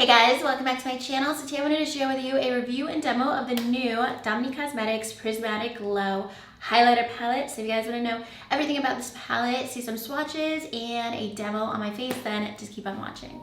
Hey guys, welcome back to my channel. So today I wanted to share with you a review and demo of the new Dominique Prismatic Glow highlighter palette. So if you guys want to know everything about this palette, see some swatches and a demo on my face, then just keep on watching.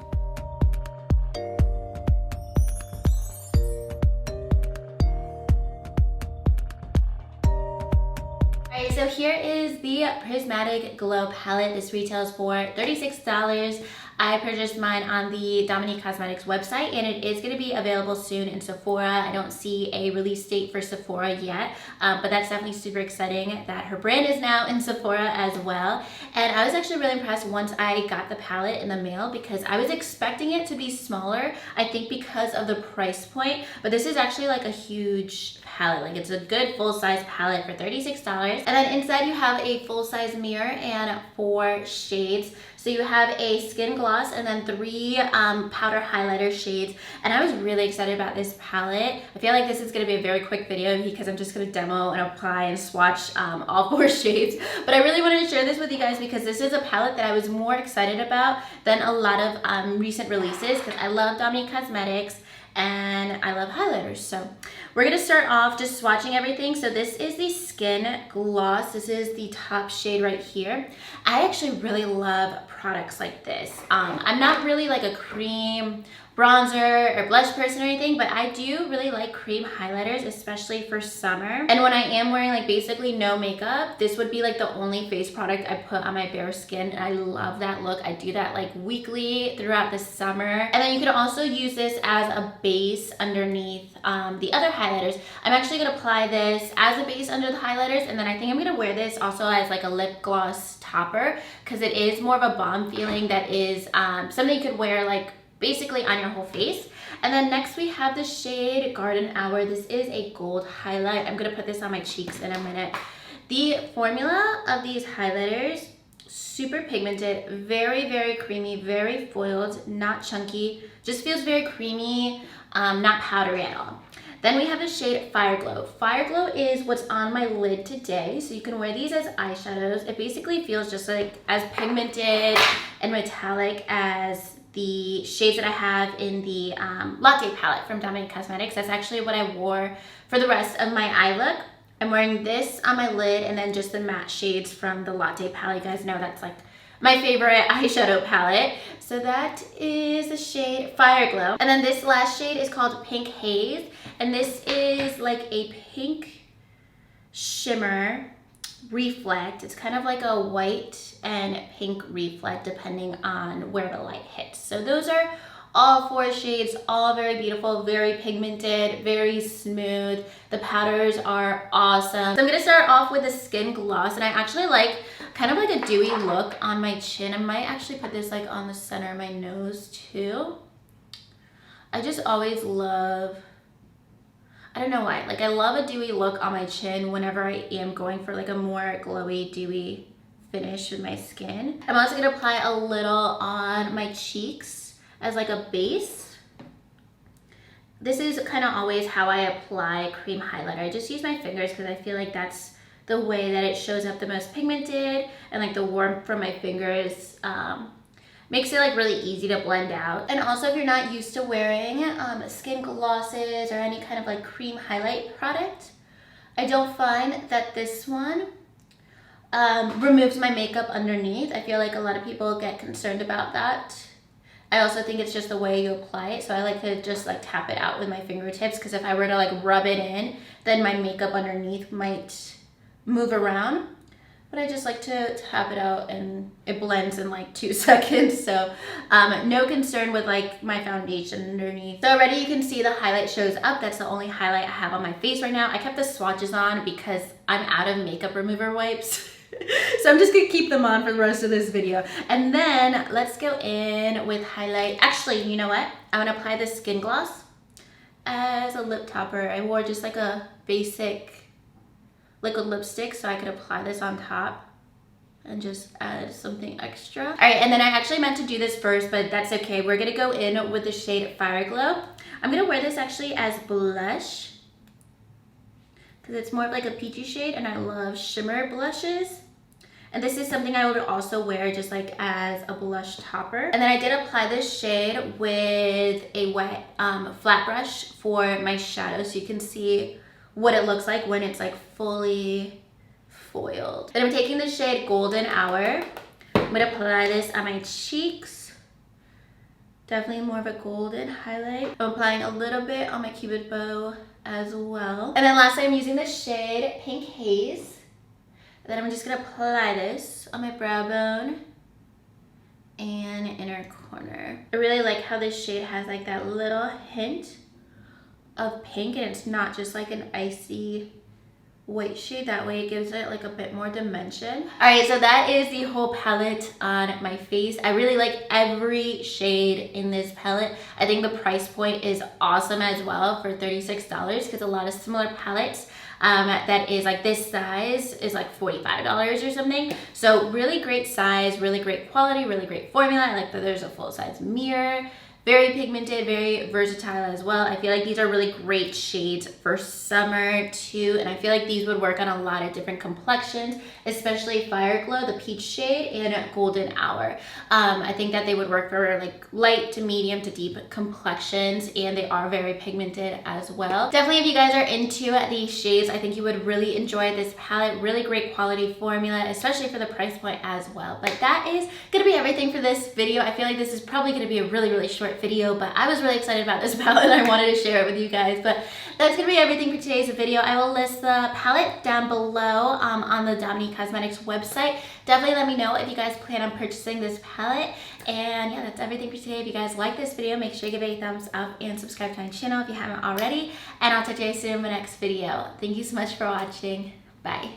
Alright, so here is the Prismatic Glow palette. This retails for $36. I purchased mine on the Dominique Cosmetics website, and it is going to be available soon in Sephora. I don't see a release date for Sephora yet, but that's definitely super exciting that her brand is now in Sephora as well. And I was actually really impressed once I got the palette in the mail because I was expecting it to be smaller, I think because of the price point, but this is actually like a huge palette. Like, it's a good full-size palette for $36. And then inside you have a full-size mirror and 4 shades. So you have a skin gloss and then 3 powder highlighter shades. And I was really excited about this palette. I feel like this is going to be a very quick video because I'm just going to demo and apply and swatch all 4 shades. But I really wanted to share this with you guys because this is a palette that I was more excited about than a lot of recent releases because I love Dominique Cosmetics and I love highlighters. So we're gonna start off just swatching everything. So this is the skin gloss. This is the top shade right here. I actually really love products like this. I'm not really like a cream bronzer or blush person or anything, but I do really like cream highlighters, especially for summer. And when I am wearing like basically no makeup, this would be like the only face product I put on my bare skin, and I love that look. I do that like weekly throughout the summer. And then you can also use this as a base underneath the other highlighters. I'm actually gonna apply this as a base under the highlighters, and then I think I'm gonna wear this also as like a lip gloss topper because it is more of a balm feeling that is something you could wear like basically on your whole face. And then next we have the shade Garden Hour. This is a gold highlight. I'm gonna put this on my cheeks in a minute. The formula of these highlighters, super pigmented, very creamy, very foiled, not chunky, just feels very creamy, not powdery at all. Then we have the shade Fire Glow. Fire Glow is what's on my lid today, so you can wear these as eyeshadows. It basically feels just like as pigmented and metallic as the shades that I have in the Latte palette from Dominique Cosmetics. That's actually what I wore for the rest of my eye look. I'm wearing this on my lid and then just the matte shades from the Latte palette. You guys know that's like my favorite eyeshadow palette. So that is the shade Fire Glow. And then this last shade is called Pink Haze. And this is like a pink shimmer reflect. It's kind of like a white and pink reflect depending on where the light hits. So those are all 4 shades, all very beautiful, very pigmented, very smooth. The powders are awesome. So I'm gonna start off with the skin gloss, and I actually like kind of like a dewy look on my chin. I might actually put this like on the center of my nose too. I just always love, I don't know why, like I love a dewy look on my chin whenever I am going for like a more glowy, dewy finish with my skin. I'm also gonna apply a little on my cheeks as like a base. This is kind of always how I apply cream highlighter. I just use my fingers because I feel like that's the way that it shows up the most pigmented, and like the warmth from my fingers makes it like really easy to blend out. And also if you're not used to wearing skin glosses or any kind of like cream highlight product, I don't find that this one removes my makeup underneath. I feel like a lot of people get concerned about that. I also think it's just the way you apply it, so I like to just like tap it out with my fingertips because if I were to like rub it in, then my makeup underneath might move around. But I just like to tap it out and it blends in like 2 seconds. So no concern with like my foundation underneath. So already you can see the highlight shows up. That's the only highlight I have on my face right now. I kept the swatches on because I'm out of makeup remover wipes. So I'm just gonna keep them on for the rest of this video. And then let's go in with highlight. Actually, you know what? I'm gonna apply this skin gloss as a lip topper. I wore just like a basic liquid lipstick so I could apply this on top and just add something extra. All right, and then I actually meant to do this first, but that's okay. We're gonna go in with the shade Fire Glow. I'm gonna wear this actually as blush because it's more of like a peachy shade and I love shimmer blushes. And this is something I would also wear just like as a blush topper. And then I did apply this shade with a wet flat brush for my shadow so you can see what it looks like when it's like fully foiled. And I'm taking the shade Golden Hour. I'm gonna apply this on my cheeks. Definitely more of a golden highlight. I'm applying a little bit on my cupid bow as well. And then lastly, I'm using the shade Pink Haze. And then I'm just gonna apply this on my brow bone and inner corner. I really like how this shade has like that little hint of pink, and it's not just like an icy white shade. That way it gives it like a bit more dimension. All right, so that is the whole palette on my face. I really like every shade in this palette. I think the price point is awesome as well for $36, because a lot of similar palettes that is like this size is like $45 or something. So really great size, really great quality, really great formula. I like that there's a full size mirror. Very pigmented, very versatile as well. I feel like these are really great shades for summer too, and I feel like these would work on a lot of different complexions, especially Fire Glow, the peach shade, and Golden Hour. I think that they would work for like light to medium to deep complexions, and they are very pigmented as well. Definitely if you guys are into these shades, I think you would really enjoy this palette. Really great quality formula, especially for the price point as well. But that is gonna be everything for this video. I feel like this is probably gonna be a really short video, but I was really excited about this palette and I wanted to share it with you guys. But that's gonna be everything for today's video. I will list the palette down below on the Dominique Cosmetics website. Definitely let me know if you guys plan on purchasing this palette. And yeah, that's everything for today. If you guys like this video, make sure you give it a thumbs up and subscribe to my channel if you haven't already. And I'll talk to you guys soon in my next video. Thank you so much for watching. Bye.